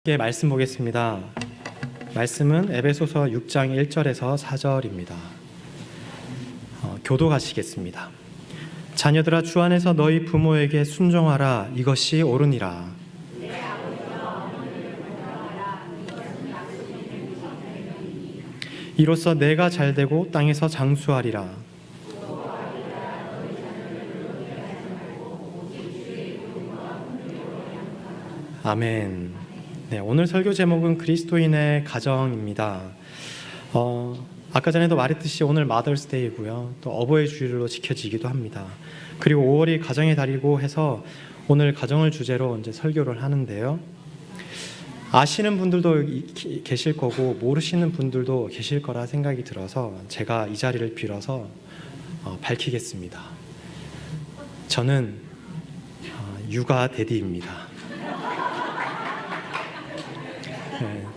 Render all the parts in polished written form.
함께 말씀 보겠습니다. 말씀은 에베소서 6장 1절에서 4절입니다. 교독하시겠습니다. 자녀들아, 주 안에서 너희 부모에게 순종하라. 이것이 옳으니라. 이로써 내가 잘되고 땅에서 장수하리라. 아멘. 네, 오늘 설교 제목은 그리스도인의 가정입니다. 아까 전에도 말했듯이 오늘 마더스데이고요. 또 어버이 주일로 지켜지기도 합니다. 그리고 5월이 가정의 달이고 해서 오늘 가정을 주제로 이제 설교를 하는데요. 아시는 분들도 계실 거고 모르시는 분들도 계실 거라 생각이 들어서 제가 이 자리를 빌어서 밝히겠습니다. 저는 육아 대디입니다.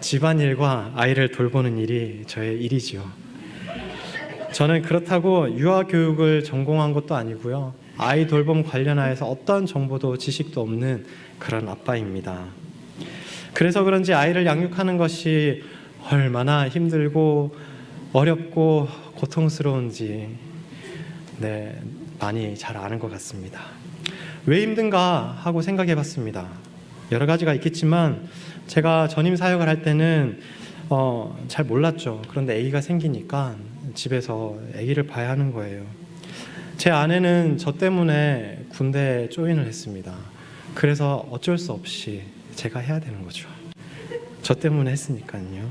집안일과 아이를 돌보는 일이 저의 일이지요. 저는 그렇다고 유아교육을 전공한 것도 아니고요. 아이 돌봄 관련하여서 어떤 정보도 지식도 없는 그런 아빠입니다. 그래서 그런지 아이를 양육하는 것이 얼마나 힘들고 어렵고 고통스러운지 많이 잘 아는 것 같습니다. 왜 힘든가 하고 생각해 봤습니다. 여러 가지가 있겠지만 제가 전임 사역을 할 때는 잘 몰랐죠. 그런데 아기가 생기니까 집에서 아기를 봐야 하는 거예요. 제 아내는 저 때문에 군대에 조인을 했습니다. 그래서 어쩔 수 없이 제가 해야 되는 거죠. 저 때문에 했으니까요.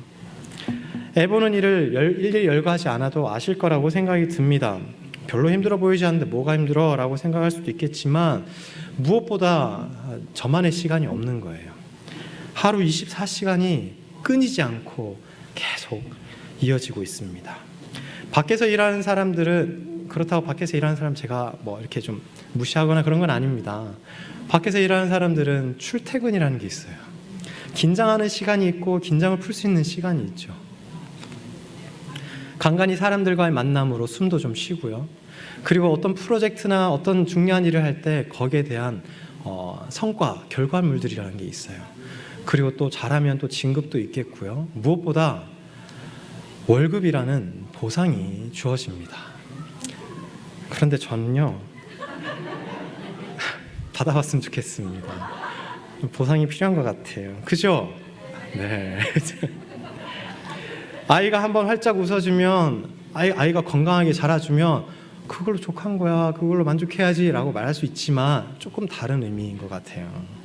애 보는 일을 일일이 열거하지 않아도 아실 거라고 생각이 듭니다. 별로 힘들어 보이지 않는데 뭐가 힘들어? 라고 생각할 수도 있겠지만 무엇보다 저만의 시간이 없는 거예요. 하루 24시간이 끊이지 않고 계속 이어지고 있습니다. 밖에서 일하는 사람들은 그렇다고 밖에서 일하는 사람 제가 뭐 이렇게 좀 무시하거나 그런 건 아닙니다. 밖에서 일하는 사람들은 출퇴근이라는 게 있어요. 긴장하는 시간이 있고 긴장을 풀 수 있는 시간이 있죠. 간간히 사람들과의 만남으로 숨도 좀 쉬고요. 그리고 어떤 프로젝트나 어떤 중요한 일을 할 때 거기에 대한 성과, 결과물들이라는 게 있어요. 그리고 또 잘하면 또 진급도 있겠고요. 무엇보다 월급이라는 보상이 주어집니다. 그런데 저는요, 받아봤으면 좋겠습니다. 보상이 필요한 것 같아요. 그죠? 네. 아이가 한번 활짝 웃어주면, 아이가 건강하게 자라주면 그걸로 족한 거야, 그걸로 만족해야지 라고 말할 수 있지만 조금 다른 의미인 것 같아요.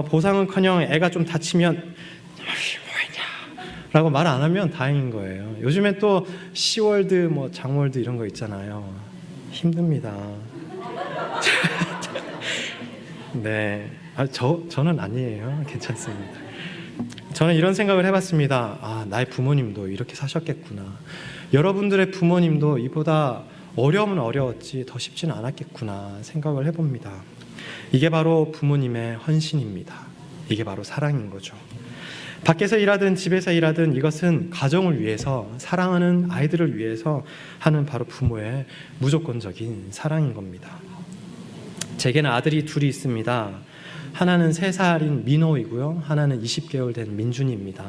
보상은커녕 애가 좀 다치면 뭐냐 라고 말 안 하면 다행인 거예요. 요즘에 또 시월드, 장월드 이런 거 있잖아요. 힘듭니다. 네, 저는 아니에요. 괜찮습니다. 저는 이런 생각을 해봤습니다. 나의 부모님도 이렇게 사셨겠구나. 여러분들의 부모님도 이보다 어려움은 어려웠지 더 쉽지는 않았겠구나 생각을 해봅니다. 이게 바로 부모님의 헌신입니다. 이게 바로 사랑인 거죠. 밖에서 일하든 집에서 일하든 이것은 가정을 위해서, 사랑하는 아이들을 위해서 하는 바로 부모의 무조건적인 사랑인 겁니다. 제게는 아들이 둘이 있습니다. 하나는 3살인 민호이고요. 하나는 20개월 된 민준이입니다.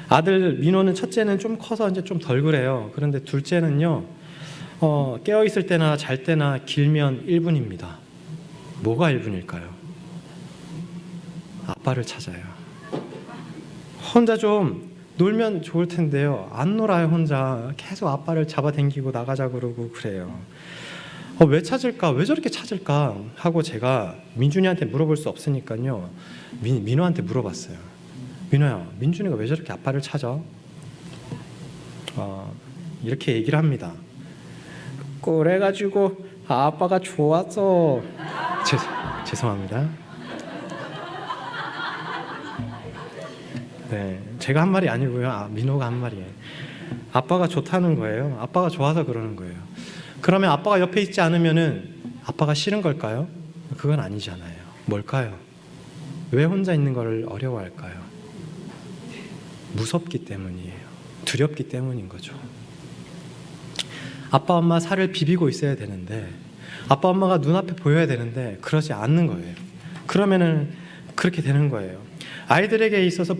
아들 민호는 첫째는 좀 커서 이제 좀 덜 그래요. 그런데 둘째는요, 깨어 있을 때나 잘 때나 길면 1분입니다. 뭐가 1분일까요? 아빠를 찾아요. 혼자 좀 놀면 좋을 텐데요. 안 놀아요. 혼자 계속 아빠를 잡아당기고 나가자 그러고 그래요. 왜 찾을까? 왜 저렇게 찾을까? 하고 제가 민준이한테 물어볼 수 없으니까요, 민호한테 물어봤어요. 민호야, 민준이가 왜 저렇게 아빠를 찾아? 이렇게 얘기를 합니다. 그래가지고 아빠가 좋았어. 죄송합니다. 네, 제가 한 말이 아니고요. 민호가 한 말이에요. 아빠가 좋다는 거예요. 아빠가 좋아서 그러는 거예요. 그러면 아빠가 옆에 있지 않으면은 아빠가 싫은 걸까요? 그건 아니잖아요. 뭘까요? 왜 혼자 있는 걸 어려워할까요? 무섭기 때문이에요. 두렵기 때문인 거죠. 아빠 엄마 살을 비비고 있어야 되는데, 아빠 엄마가 눈앞에 보여야 되는데 그러지 않는 거예요. 그러면은 그렇게 되는 거예요. 아이들에게 있어서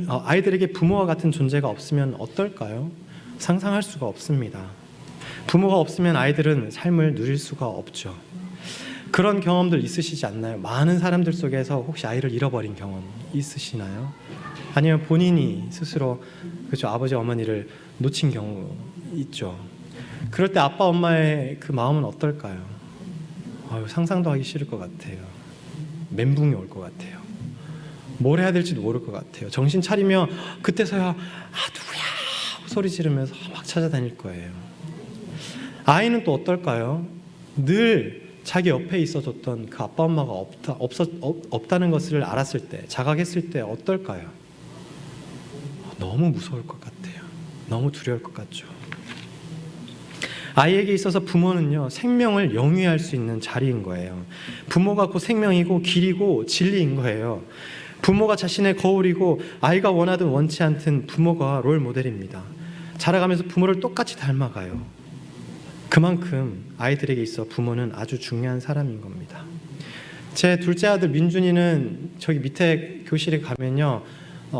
아이들에게 부모와 같은 존재가 없으면 어떨까요? 상상할 수가 없습니다. 부모가 없으면 아이들은 삶을 누릴 수가 없죠. 그런 경험들 있으시지 않나요? 많은 사람들 속에서 혹시 아이를 잃어버린 경험 있으시나요? 아니면 본인이 스스로 그렇죠, 아버지 어머니를 놓친 경우 있죠. 그럴 때 아빠 엄마의 그 마음은 어떨까요? 상상도 하기 싫을 것 같아요. 멘붕이 올 것 같아요. 뭘 해야 될지도 모를 것 같아요. 정신 차리면 그때서야 누구야 소리 지르면서 막 찾아다닐 거예요. 아이는 또 어떨까요? 늘 자기 옆에 있어줬던 그 아빠 엄마가 없다는 것을 알았을 때, 자각했을 때 어떨까요? 너무 무서울 것 같아요. 너무 두려울 것 같죠. 아이에게 있어서 부모는요, 생명을 영위할 수 있는 자리인 거예요. 부모가 곧 생명이고 길이고 진리인 거예요. 부모가 자신의 거울이고 아이가 원하든 원치 않든 부모가 롤 모델입니다. 자라가면서 부모를 똑같이 닮아가요. 그만큼 아이들에게 있어 부모는 아주 중요한 사람인 겁니다. 제 둘째 아들 민준이는 저기 밑에 교실에 가면요,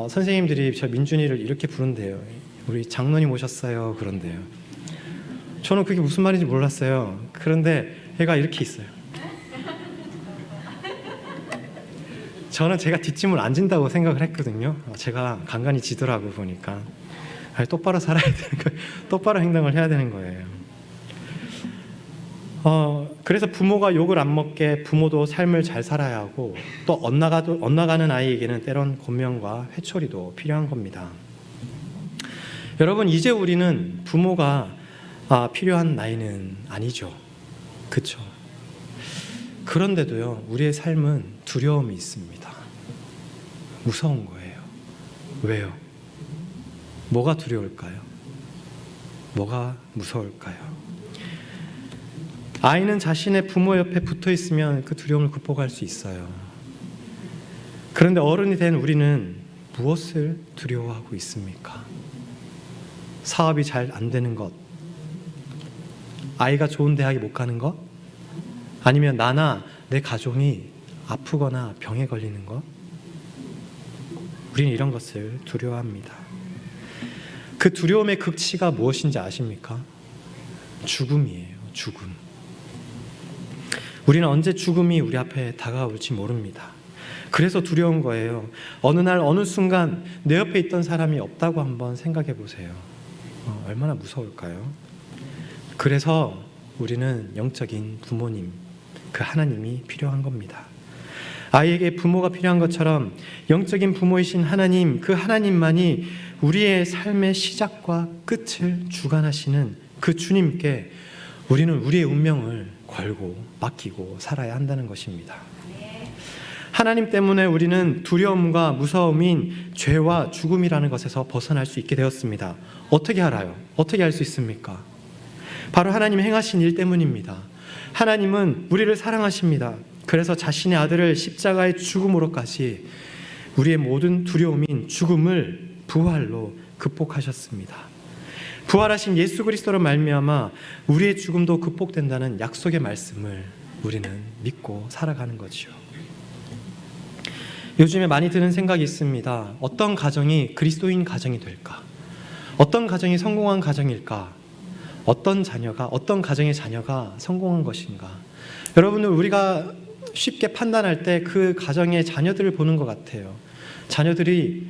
선생님들이 저 민준이를 이렇게 부른대요. 우리 장로님 오셨어요 그런데요. 저는 그게 무슨 말인지 몰랐어요. 그런데 애가 이렇게 있어요. 저는 제가 뒷짐을 안 진다고 생각을 했거든요. 제가 간간히 지더라고 보니까. 똑바로 살아야 되는 거예요. 똑바로 행동을 해야 되는 거예요. 그래서 부모가 욕을 안 먹게 부모도 삶을 잘 살아야 하고, 또 엇나가는 아이에게는 때론 권면과 회초리도 필요한 겁니다. 여러분, 이제 우리는 부모가 필요한 나이는 아니죠. 그렇죠? 그런데도요, 우리의 삶은 두려움이 있습니다. 무서운 거예요. 왜요? 뭐가 두려울까요? 뭐가 무서울까요? 아이는 자신의 부모 옆에 붙어 있으면 그 두려움을 극복할 수 있어요. 그런데 어른이 된 우리는 무엇을 두려워하고 있습니까? 사업이 잘 안 되는 것, 아이가 좋은 대학에 못 가는 것, 아니면 나나 내 가족이 아프거나 병에 걸리는 것. 우리는 이런 것을 두려워합니다. 그 두려움의 극치가 무엇인지 아십니까? 죽음이에요. 죽음. 우리는 언제 죽음이 우리 앞에 다가올지 모릅니다. 그래서 두려운 거예요. 어느 날 어느 순간 내 옆에 있던 사람이 없다고 한번 생각해 보세요. 얼마나 무서울까요? 그래서 우리는 영적인 부모님, 그 하나님이 필요한 겁니다. 아이에게 부모가 필요한 것처럼 영적인 부모이신 하나님, 그 하나님만이 우리의 삶의 시작과 끝을 주관하시는 그 주님께 우리는 우리의 운명을 걸고 맡기고 살아야 한다는 것입니다. 하나님 때문에 우리는 두려움과 무서움인 죄와 죽음이라는 것에서 벗어날 수 있게 되었습니다. 어떻게 알아요? 어떻게 알 수 있습니까? 바로 하나님이 행하신 일 때문입니다. 하나님은 우리를 사랑하십니다. 그래서 자신의 아들을 십자가의 죽음으로까지 우리의 모든 두려움인 죽음을 부활로 극복하셨습니다. 부활하신 예수 그리스도로 말미암아 우리의 죽음도 극복된다는 약속의 말씀을 우리는 믿고 살아가는 거지요. 요즘에 많이 드는 생각이 있습니다. 어떤 가정이 그리스도인 가정이 될까? 어떤 가정이 성공한 가정일까? 어떤 가정의 자녀가 성공한 것인가? 여러분들, 우리가 쉽게 판단할 때 그 가정의 자녀들을 보는 것 같아요. 자녀들이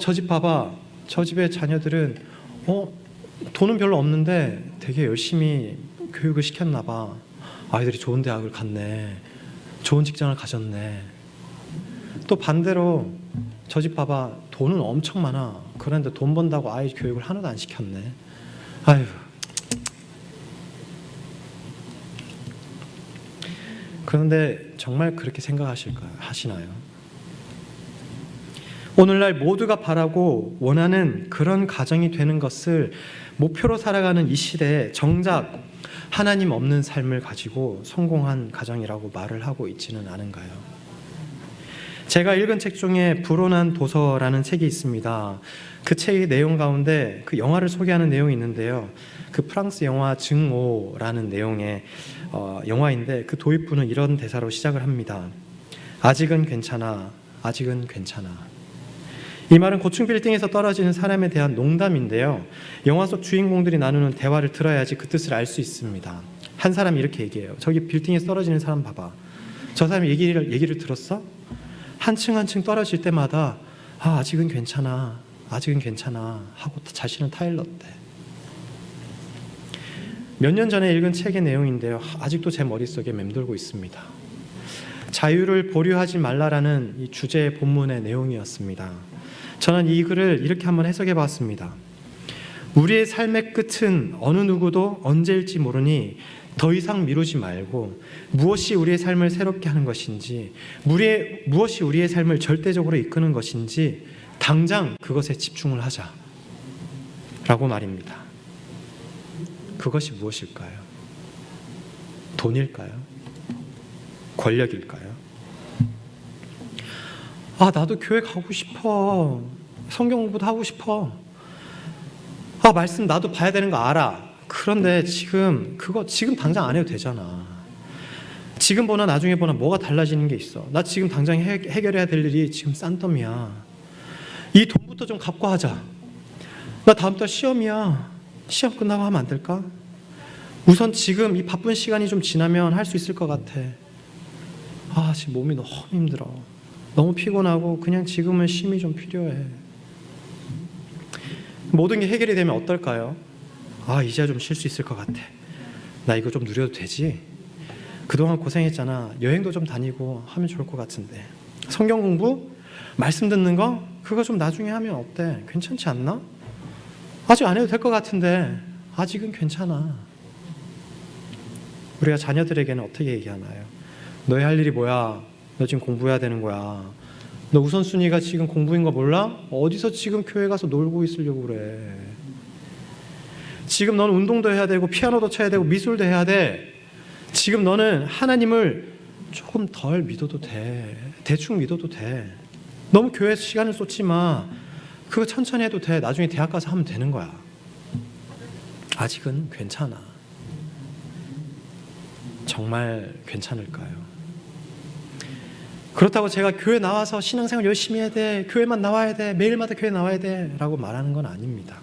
저 집 봐봐. 저 집의 자녀들은 돈은 별로 없는데 되게 열심히 교육을 시켰나 봐. 아이들이 좋은 대학을 갔네. 좋은 직장을 가졌네. 또 반대로 저 집 봐봐. 돈은 엄청 많아. 그런데 돈 번다고 아이 교육을 하나도 안 시켰네. 아유. 그런데 정말 그렇게 하시나요? 오늘날 모두가 바라고 원하는 그런 가정이 되는 것을 목표로 살아가는 이 시대에 정작 하나님 없는 삶을 가지고 성공한 가정이라고 말을 하고 있지는 않은가요? 제가 읽은 책 중에 불온한 도서라는 책이 있습니다. 그 책의 내용 가운데 그 영화를 소개하는 내용이 있는데요. 그 프랑스 영화 증오라는 내용의 영화인데, 그 도입부는 이런 대사로 시작을 합니다. 아직은 괜찮아. 아직은 괜찮아. 이 말은 고층 빌딩에서 떨어지는 사람에 대한 농담인데요. 영화 속 주인공들이 나누는 대화를 들어야지 그 뜻을 알 수 있습니다. 한 사람이 이렇게 얘기해요. 저기 빌딩에서 떨어지는 사람 봐봐. 저 사람이 얘기를 들었어? 한층 한층 떨어질 때마다 아직은 괜찮아. 아직은 괜찮아 하고 자신을 타일렀대. 몇 년 전에 읽은 책의 내용인데요. 아직도 제 머릿속에 맴돌고 있습니다. 자유를 보류하지 말라라는 이 주제의 본문의 내용이었습니다. 저는 이 글을 이렇게 한번 해석해 봤습니다. 우리의 삶의 끝은 어느 누구도 언제일지 모르니 더 이상 미루지 말고 무엇이 우리의 삶을 새롭게 하는 것인지, 무엇이 우리의 삶을 절대적으로 이끄는 것인지 당장 그것에 집중을 하자 라고 말입니다. 그것이 무엇일까요? 돈일까요? 권력일까요? 나도 교회 가고 싶어. 성경 공부도 하고 싶어. 말씀 나도 봐야 되는 거 알아. 그런데 지금 당장 안 해도 되잖아. 지금 보나 나중에 보나 뭐가 달라지는 게 있어. 나 지금 당장 해결해야 될 일이 지금 싼더미야. 이 돈부터 좀 갚고 하자. 나 다음 달 시험이야. 시험 끝나고 하면 안 될까? 우선 지금 이 바쁜 시간이 좀 지나면 할 수 있을 것 같아. 지금 몸이 너무 힘들어. 너무 피곤하고 그냥 지금은 쉼이 좀 필요해. 모든 게 해결이 되면 어떨까요? 이제야 좀 쉴 수 있을 것 같아. 나 이거 좀 누려도 되지? 그동안 고생했잖아. 여행도 좀 다니고 하면 좋을 것 같은데. 성경 공부? 말씀 듣는 거? 그거 좀 나중에 하면 어때? 괜찮지 않나? 아직 안 해도 될 것 같은데 아직은 괜찮아. 우리가 자녀들에게는 어떻게 얘기하나요? 너의 할 일이 뭐야? 너 지금 공부해야 되는 거야. 너 우선순위가 지금 공부인 거 몰라? 어디서 지금 교회 가서 놀고 있으려고 그래. 지금 너는 운동도 해야 되고 피아노도 쳐야 되고 미술도 해야 돼. 지금 너는 하나님을 조금 덜 믿어도 돼. 대충 믿어도 돼. 너무 교회에서 시간을 쏟지 마. 그거 천천히 해도 돼. 나중에 대학 가서 하면 되는 거야. 아직은 괜찮아. 정말 괜찮을까요? 그렇다고 제가 교회 나와서 신앙생활 열심히 해야 돼. 교회만 나와야 돼. 매일마다 교회 나와야 돼. 라고 말하는 건 아닙니다.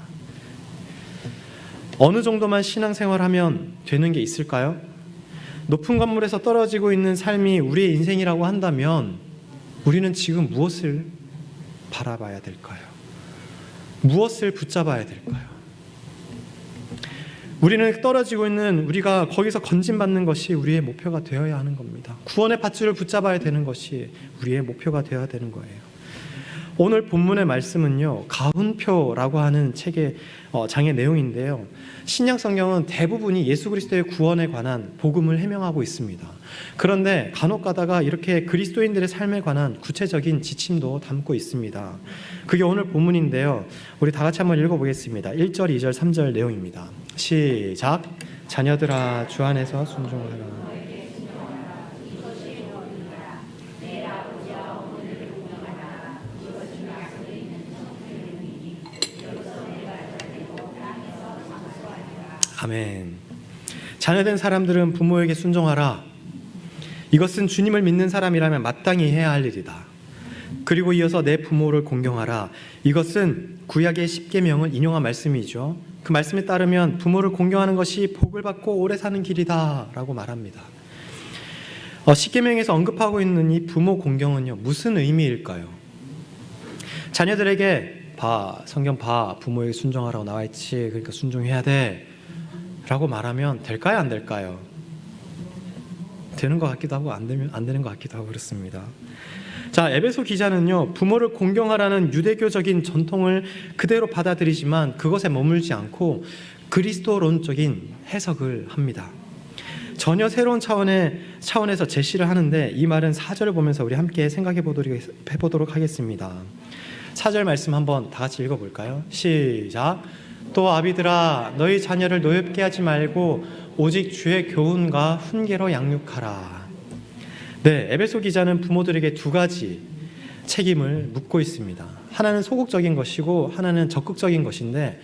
어느 정도만 신앙생활하면 되는 게 있을까요? 높은 건물에서 떨어지고 있는 삶이 우리의 인생이라고 한다면 우리는 지금 무엇을 바라봐야 될까요? 무엇을 붙잡아야 될까요? 우리는 떨어지고 있는 우리가 거기서 건진받는 것이 우리의 목표가 되어야 하는 겁니다. 구원의 밧줄을 붙잡아야 되는 것이 우리의 목표가 되어야 되는 거예요. 오늘 본문의 말씀은요, 가훈표라고 하는 책의 장의 내용인데요. 신약 성경은 대부분이 예수 그리스도의 구원에 관한 복음을 해명하고 있습니다. 그런데 간혹 가다가 이렇게 그리스도인들의 삶에 관한 구체적인 지침도 담고 있습니다. 그게 오늘 본문인데요. 우리 다 같이 한번 읽어보겠습니다. 1절, 2절, 3절 내용입니다. 시작. 자녀들아 주 안에서 순종하라. 아멘. 자녀된 사람들은 부모에게 순종하라. 이것은 주님을 믿는 사람이라면 마땅히 해야 할 일이다. 그리고 이어서 내 부모를 공경하라. 이것은 구약의 십계명을 인용한 말씀이죠. 그 말씀에 따르면 부모를 공경하는 것이 복을 받고 오래 사는 길이다 라고 말합니다. 십계명에서 언급하고 있는 이 부모 공경은요, 무슨 의미일까요? 자녀들에게 성경 부모에게 순종하라고 나와있지. 그러니까 순종해야 돼 라고 말하면 될까요? 안 될까요? 되는 것 같기도 하고 안 되는 것 같기도 하고 그렇습니다. 자, 에베소 기자는요, 부모를 공경하라는 유대교적인 전통을 그대로 받아들이지만 그것에 머물지 않고 그리스도론적인 해석을 합니다. 전혀 새로운 차원에서 제시를 하는데 이 말은 4절을 보면서 우리 함께 생각해 보도록 하겠습니다. 4절 말씀 한번 다 같이 읽어볼까요? 시작. 또 아비들아 너희 자녀를 노엽게 하지 말고 오직 주의 교훈과 훈계로 양육하라. 네, 에베소 기자는 부모들에게 두 가지 책임을 묻고 있습니다. 하나는 소극적인 것이고 하나는 적극적인 것인데,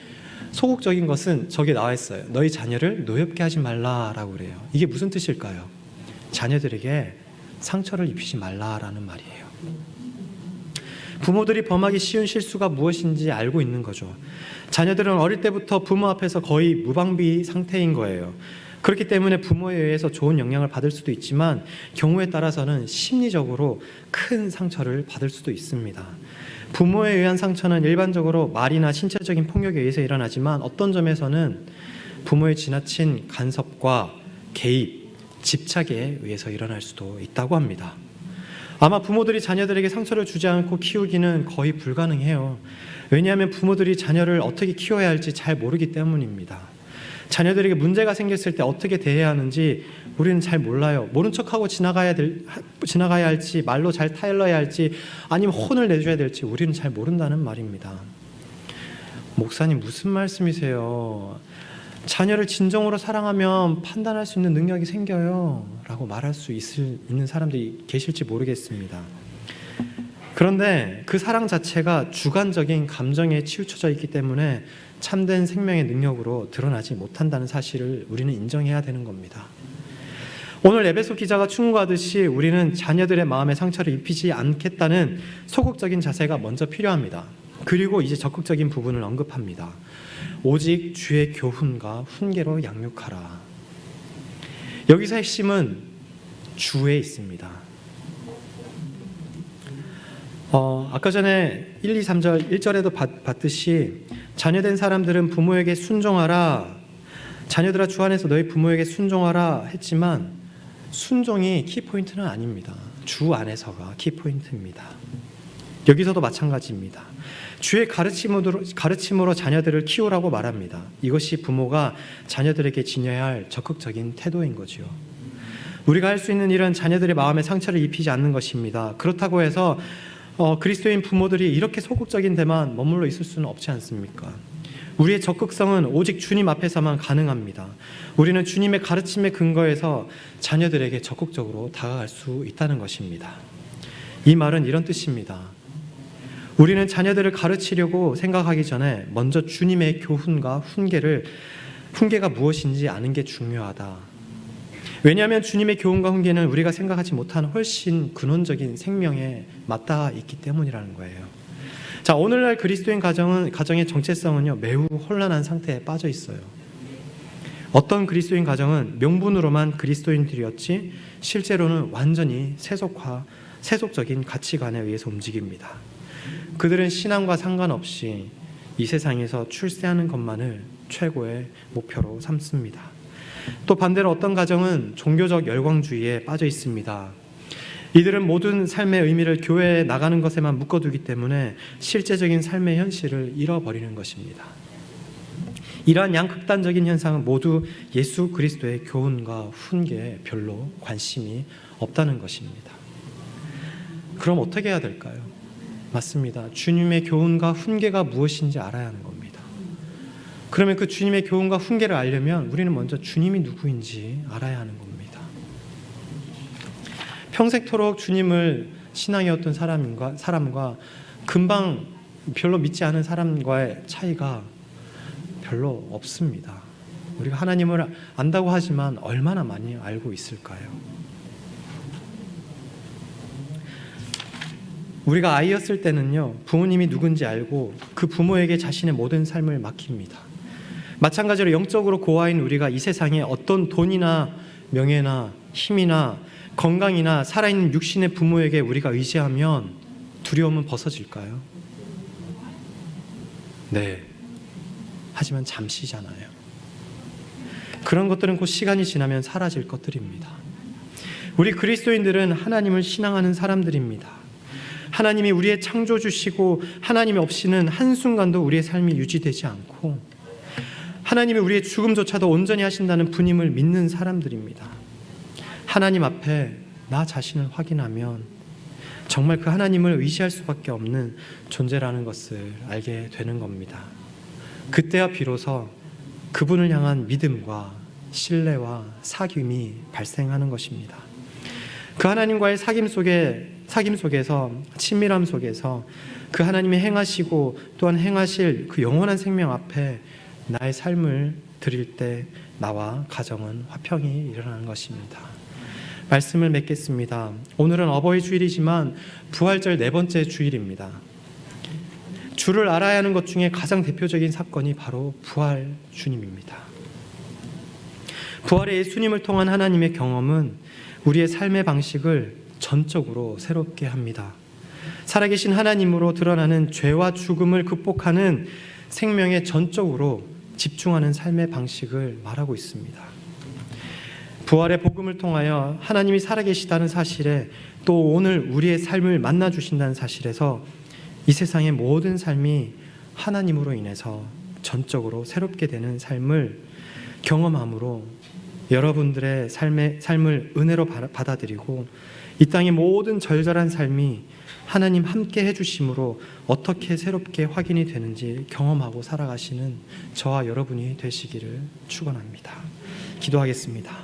소극적인 것은 저기 나와 있어요. 너희 자녀를 노엽게 하지 말라라고 그래요. 이게 무슨 뜻일까요? 자녀들에게 상처를 입히지 말라라는 말이에요. 부모들이 범하기 쉬운 실수가 무엇인지 알고 있는 거죠. 자녀들은 어릴 때부터 부모 앞에서 거의 무방비 상태인 거예요. 그렇기 때문에 부모에 의해서 좋은 영향을 받을 수도 있지만 경우에 따라서는 심리적으로 큰 상처를 받을 수도 있습니다. 부모에 의한 상처는 일반적으로 말이나 신체적인 폭력에 의해서 일어나지만 어떤 점에서는 부모의 지나친 간섭과 개입, 집착에 의해서 일어날 수도 있다고 합니다. 아마 부모들이 자녀들에게 상처를 주지 않고 키우기는 거의 불가능해요. 왜냐하면 부모들이 자녀를 어떻게 키워야 할지 잘 모르기 때문입니다. 자녀들에게 문제가 생겼을 때 어떻게 대해야 하는지 우리는 잘 몰라요. 모른 척하고 지나가야 할지, 말로 잘 타일러야 할지, 아니면 혼을 내줘야 될지 우리는 잘 모른다는 말입니다. 목사님 무슨 말씀이세요? 자녀를 진정으로 사랑하면 판단할 수 있는 능력이 생겨요 라고 말할 수 있는 사람들이 계실지 모르겠습니다. 그런데 그 사랑 자체가 주관적인 감정에 치우쳐져 있기 때문에 참된 생명의 능력으로 드러나지 못한다는 사실을 우리는 인정해야 되는 겁니다. 오늘 에베소 기자가 충고하듯이 우리는 자녀들의 마음에 상처를 입히지 않겠다는 소극적인 자세가 먼저 필요합니다. 그리고 이제 적극적인 부분을 언급합니다. 오직 주의 교훈과 훈계로 양육하라. 여기서 핵심은 주에 있습니다. 아까 전에 1, 2, 3절 1절에도 봤듯이 자녀된 사람들은 부모에게 순종하라. 자녀들아 주 안에서 너희 부모에게 순종하라 했지만 순종이 키포인트는 아닙니다. 주 안에서가 키포인트입니다. 여기서도 마찬가지입니다. 주의 가르침으로 자녀들을 키우라고 말합니다. 이것이 부모가 자녀들에게 지녀야 할 적극적인 태도인 거지요. 우리가 할 수 있는 일은 자녀들의 마음에 상처를 입히지 않는 것입니다. 그렇다고 해서 그리스도인 부모들이 이렇게 소극적인 데만 머물러 있을 수는 없지 않습니까? 우리의 적극성은 오직 주님 앞에서만 가능합니다. 우리는 주님의 가르침에 근거해서 자녀들에게 적극적으로 다가갈 수 있다는 것입니다. 이 말은 이런 뜻입니다. 우리는 자녀들을 가르치려고 생각하기 전에 먼저 주님의 교훈과 훈계가 무엇인지 아는 게 중요하다. 왜냐하면 주님의 교훈과 훈계는 우리가 생각하지 못한 훨씬 근원적인 생명에 맞닿아 있기 때문이라는 거예요. 자, 오늘날 그리스도인 가정의 정체성은요, 매우 혼란한 상태에 빠져 있어요. 어떤 그리스도인 가정은 명분으로만 그리스도인들이었지 실제로는 완전히 세속적인 가치관에 의해서 움직입니다. 그들은 신앙과 상관없이 이 세상에서 출세하는 것만을 최고의 목표로 삼습니다. 또 반대로 어떤 가정은 종교적 열광주의에 빠져 있습니다. 이들은 모든 삶의 의미를 교회에 나가는 것에만 묶어두기 때문에 실제적인 삶의 현실을 잃어버리는 것입니다. 이러한 양극단적인 현상은 모두 예수 그리스도의 교훈과 훈계에 별로 관심이 없다는 것입니다. 그럼 어떻게 해야 될까요? 맞습니다. 주님의 교훈과 훈계가 무엇인지 알아야 하는 겁니다. 그러면 그 주님의 교훈과 훈계를 알려면 우리는 먼저 주님이 누구인지 알아야 하는 겁니다. 평생토록 주님을 신앙이었던 사람과 금방 별로 믿지 않은 사람과의 차이가 별로 없습니다. 우리가 하나님을 안다고 하지만 얼마나 많이 알고 있을까요? 우리가 아이였을 때는요, 부모님이 누군지 알고 그 부모에게 자신의 모든 삶을 맡깁니다. 마찬가지로 영적으로 고아인 우리가 이 세상에 어떤 돈이나 명예나 힘이나 건강이나 살아있는 육신의 부모에게 우리가 의지하면 두려움은 벗어질까요? 네. 하지만 잠시잖아요. 그런 것들은 곧 시간이 지나면 사라질 것들입니다. 우리 그리스도인들은 하나님을 신앙하는 사람들입니다. 하나님이 우리의 창조주시고 하나님이 없이는 한순간도 우리의 삶이 유지되지 않고 하나님이 우리의 죽음조차도 온전히 하신다는 분임을 믿는 사람들입니다. 하나님 앞에 나 자신을 확인하면 정말 그 하나님을 의지할 수밖에 없는 존재라는 것을 알게 되는 겁니다. 그때야 비로소 그분을 향한 믿음과 신뢰와 사귐이 발생하는 것입니다. 그 하나님과의 사귐 속에서 친밀함 속에서 그 하나님이 행하시고 또한 행하실 그 영원한 생명 앞에 나의 삶을 드릴 때 나와 가정은 화평이 일어나는 것입니다. 말씀을 맺겠습니다. 오늘은 어버이 주일이지만 부활절 4번째 주일입니다. 주를 알아야 하는 것 중에 가장 대표적인 사건이 바로 부활 주님입니다. 부활의 예수님을 통한 하나님의 경험은 우리의 삶의 방식을 전적으로 새롭게 합니다. 살아계신 하나님으로 드러나는 죄와 죽음을 극복하는 생명에 전적으로 집중하는 삶의 방식을 말하고 있습니다. 부활의 복음을 통하여 하나님이 살아계시다는 사실에 또 오늘 우리의 삶을 만나 주신다는 사실에서 이 세상의 모든 삶이 하나님으로 인해서 전적으로 새롭게 되는 삶을 경험함으로 여러분들의 삶을 은혜로 받아들이고 이 땅의 모든 절절한 삶이 하나님 함께 해주심으로 어떻게 새롭게 확인이 되는지 경험하고 살아가시는 저와 여러분이 되시기를 축원합니다. 기도하겠습니다.